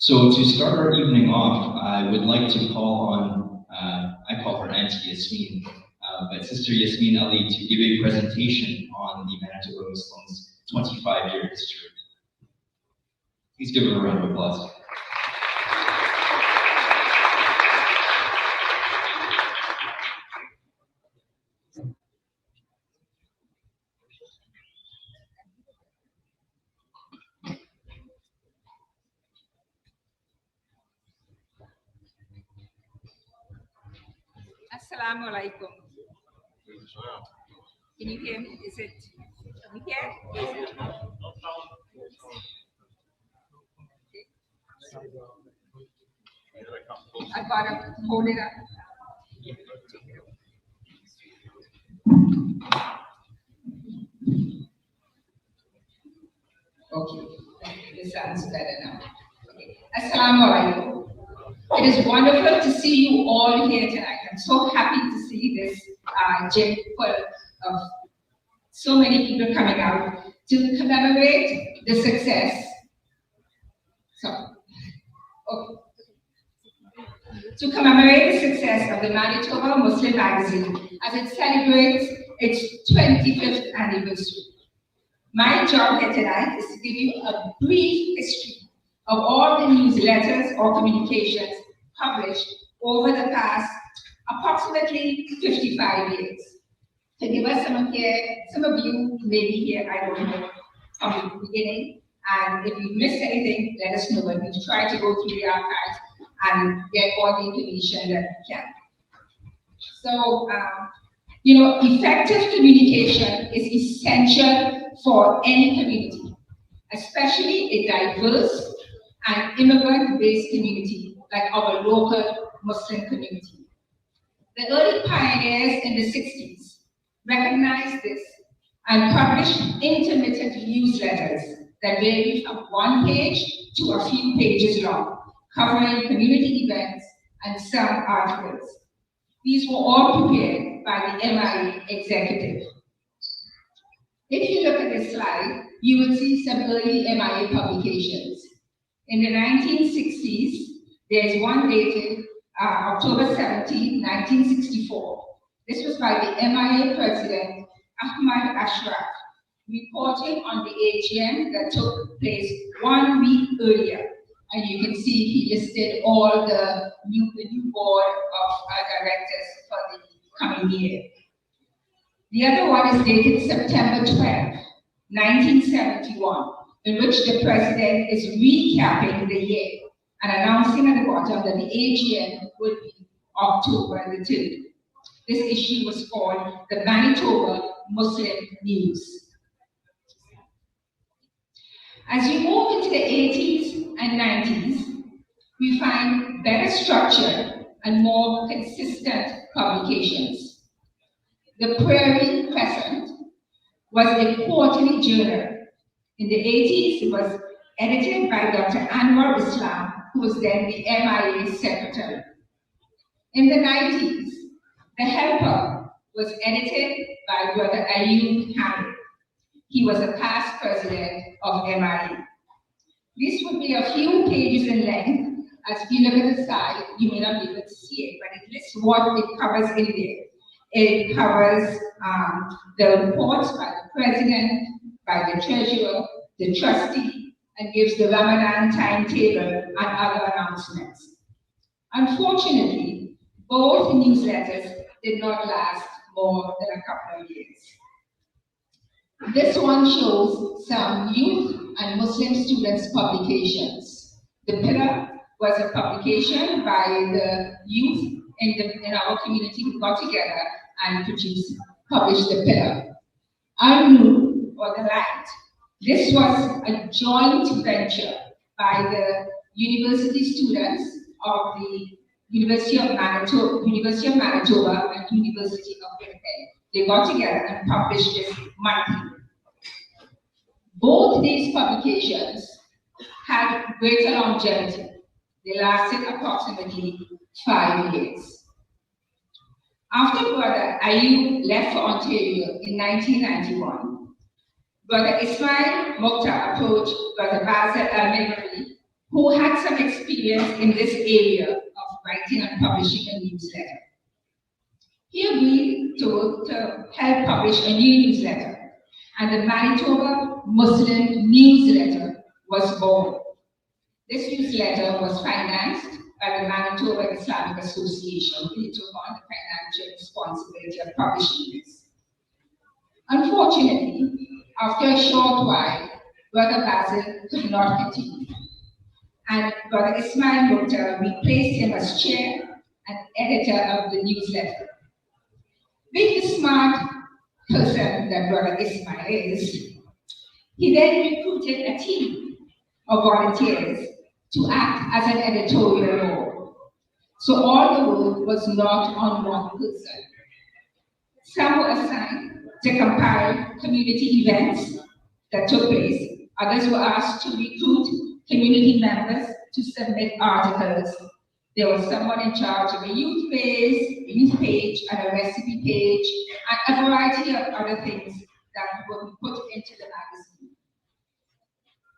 So to start our evening off, I would like to call on, I call her Auntie Yasmine, but Sister Yasmine Ali to give a presentation on the Manitoba Muslims' 25-year history. Please give her a round of applause. Assalamu alaikum. Can you hear me? Is it? Can you hear? Is it? I gotta hold it up. Okay, this sounds better now. Okay. Assalamu alaikum. It is wonderful to see you all here tonight. I'm so happy to see this gym full of so many people coming out to commemorate the success. To commemorate the success of the Manitoba Muslim magazine as it celebrates its 25th anniversary. My job here tonight is to give you a brief history of all the newsletters or communications published over the past approximately 55 years. To give us some of you may be here, I don't know, from the beginning, and if you missed anything, let us know, but we'll try to go through the archives and get all the information that we can. So, effective communication is essential for any community, especially a diverse and immigrant-based community like our local Muslim community. The early pioneers in the 60s recognized this and published intermittent newsletters that varied from one page to a few pages long, covering community events and some articles. These were all prepared by the MIA executive. If you look at this slide, you will see some early MIA publications. In the 1960s, there's one dated October 17, 1964. This was by the MIA president, Ahmad Ashraf, reporting on the AGM that took place 1 week earlier. And you can see he listed all the new board of directors for the coming year. The other one is dated September 12, 1971, in which the president is recapping the year and announcing at the bottom that the AGM would be October the 3rd. This issue was called the Manitoba Muslim News. As you move into the 80s and 90s, we find better structure and more consistent publications. The Prairie Crescent was a quarterly journal. In the 80s, it was edited by Dr. Anwar Islam, who was then the MIA secretary. In the 90s, The Helper was edited by Brother Ayub Hamid. He was a past president of MIA. This would be a few pages in length. As if you look at the side, you may not be able to see it, but it lists what it covers in there. It covers the reports by the president, by the treasurer, the trustee, and gives the Ramadan timetable and other announcements. Unfortunately, both newsletters did not last more than a couple of years. This one shows some youth and Muslim students publications. The Pillar was a publication by the youth in our community who got together and published the Pillar. Al-Nur, or the Light, this was a joint venture by the university students of the University of Manitoba and University of Winnipeg. They got together and published this monthly. Both these publications had greater longevity. They lasted approximately 5 years. After Brother Ayub left for Ontario in 1991, Brother Ismail Mokhtar approached Brother Basil Al-Mimri, who had some experience in this area of writing and publishing a newsletter. He agreed to help publish a new newsletter, and the Manitoba Muslim Newsletter was born. This newsletter was financed by the Manitoba Islamic Association, who took on the financial responsibility of publishing this. Unfortunately, after a short while, Brother Basil could not continue, and Brother Ismail Mukhtar replaced him as chair and editor of the newsletter. Being the smart person that Brother Ismail is, he then recruited a team of volunteers to act as an editorial board. So all the work was not on one person. Some were assigned to compile community events that took place. Others were asked to recruit community members to submit articles. There was someone in charge of a youth page, and a recipe page, and a variety of other things that were put into the magazine.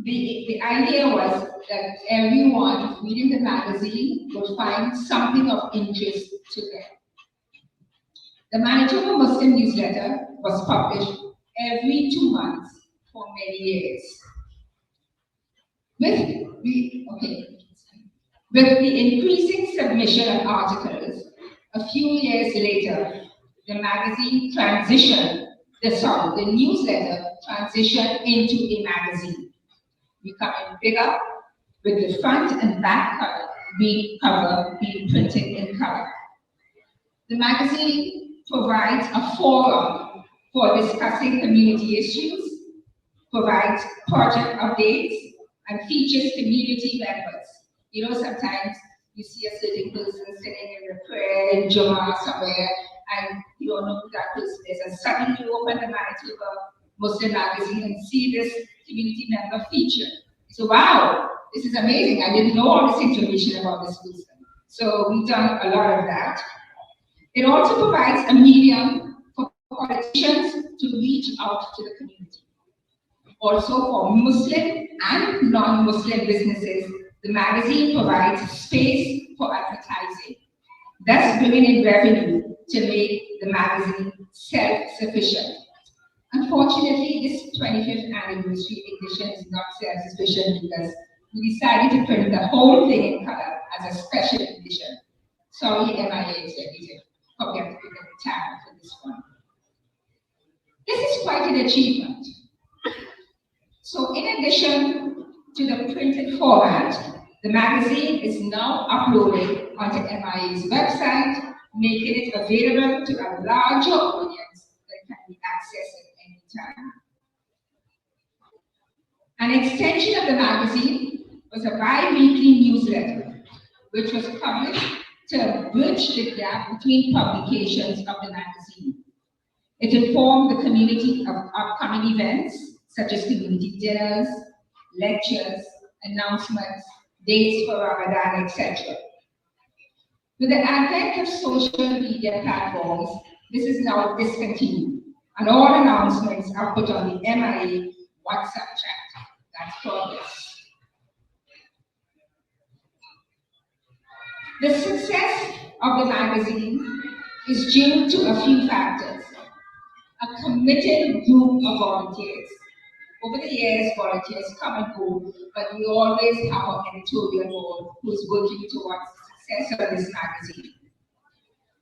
The idea was that everyone reading the magazine would find something of interest to them. The Manitoba Muslim newsletter was published every 2 months for many years. With the increasing submission of articles, a few years later, the newsletter transitioned into a magazine, becoming bigger, with the front and back cover being printed in color. The magazine provides a forum for discussing community issues, provides project updates, and features community members. You know, sometimes you see a certain person sitting in a prayer in Juma somewhere, and you don't know who that person is, and suddenly you open the Manitoba Muslim magazine and see this community member feature. So, wow, this is amazing. I didn't know all this information about this person. So we've done a lot of that. It also provides a medium for politicians to reach out to the community. Also for Muslim and non-Muslim businesses, the magazine provides space for advertising, thus bringing in revenue to make the magazine self-sufficient. Unfortunately, this 25th anniversary edition is not self-sufficient because we decided to print the whole thing in color as a special edition. Sorry, MIA executive, probably have to pick up the tab for this one. This is quite an achievement. So in addition to the printed format, the magazine is now uploaded onto MIA's website, making it available to a larger audience that can be accessed at any time. An extension of the magazine was a bi-weekly newsletter, which was published to bridge the gap between publications of the magazine. It informed the community of upcoming events, such as community dinners, lectures, announcements, dates for Ramadan, etc. With the advent of social media platforms, this is now discontinued, and all announcements are put on the MIA WhatsApp chat. That's progress. The success of the magazine is due to a few factors. A committed group of volunteers. Over the years, volunteers come and go, but we always have an editorial board who is working towards the success of this magazine.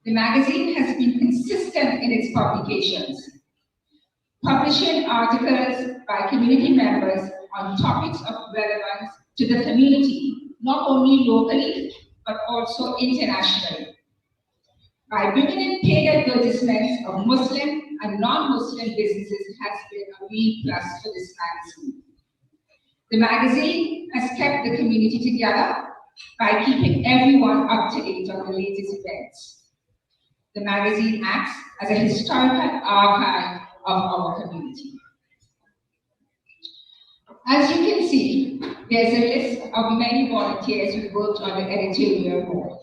The magazine has been consistent in its publications, publishing articles by community members on topics of relevance to the community, not only locally, but also internationally. By bringing in paid advertisements of Muslim and non-Muslim businesses has been a real plus for this magazine. The magazine has kept the community together by keeping everyone up to date on the latest events. The magazine acts as a historical archive of our community. As you can see, there's a list of many volunteers who worked on the editorial board.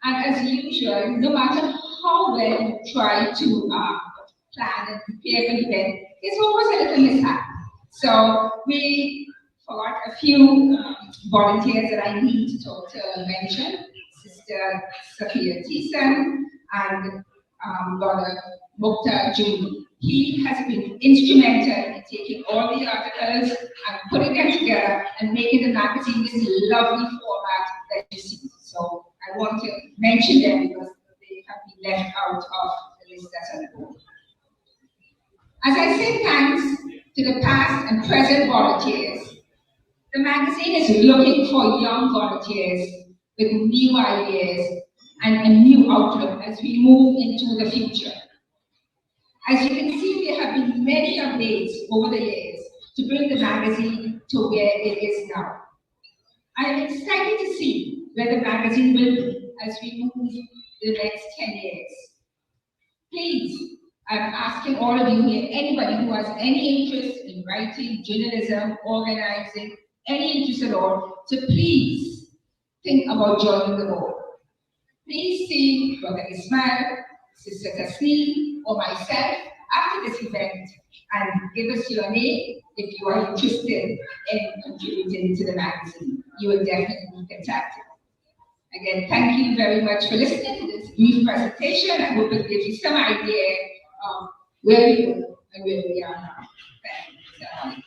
And as usual, no matter how well you try to plan and prepare for the event, it's always a little mishap. So we forgot a few volunteers that I need to mention. Sister Sophia Thiessen and Brother Mukhtar Juni. He has been instrumental in taking all the articles and putting them together and making the magazine this lovely format that you see. So I want to mention them because they have been left out of the list that's on the board. As I say thanks to the past and present volunteers, the magazine is looking for young volunteers with new ideas and a new outlook as we move into the future. As you can see, there have been many updates over the years to bring the magazine to where it is now. I am excited to see where the magazine will be as we move the next 10 years. Please, I'm asking all of you here, anybody who has any interest in writing, journalism, organizing, any interest at all, to please think about joining the board. Please see Brother Ismail, Sister Tasneem, or myself after this event and give us your name if you are interested in contributing to the magazine. You will definitely be contacted. Again, thank you very much for listening to this brief presentation. I hope it gives you some idea of where we were and where we are now. Thank you.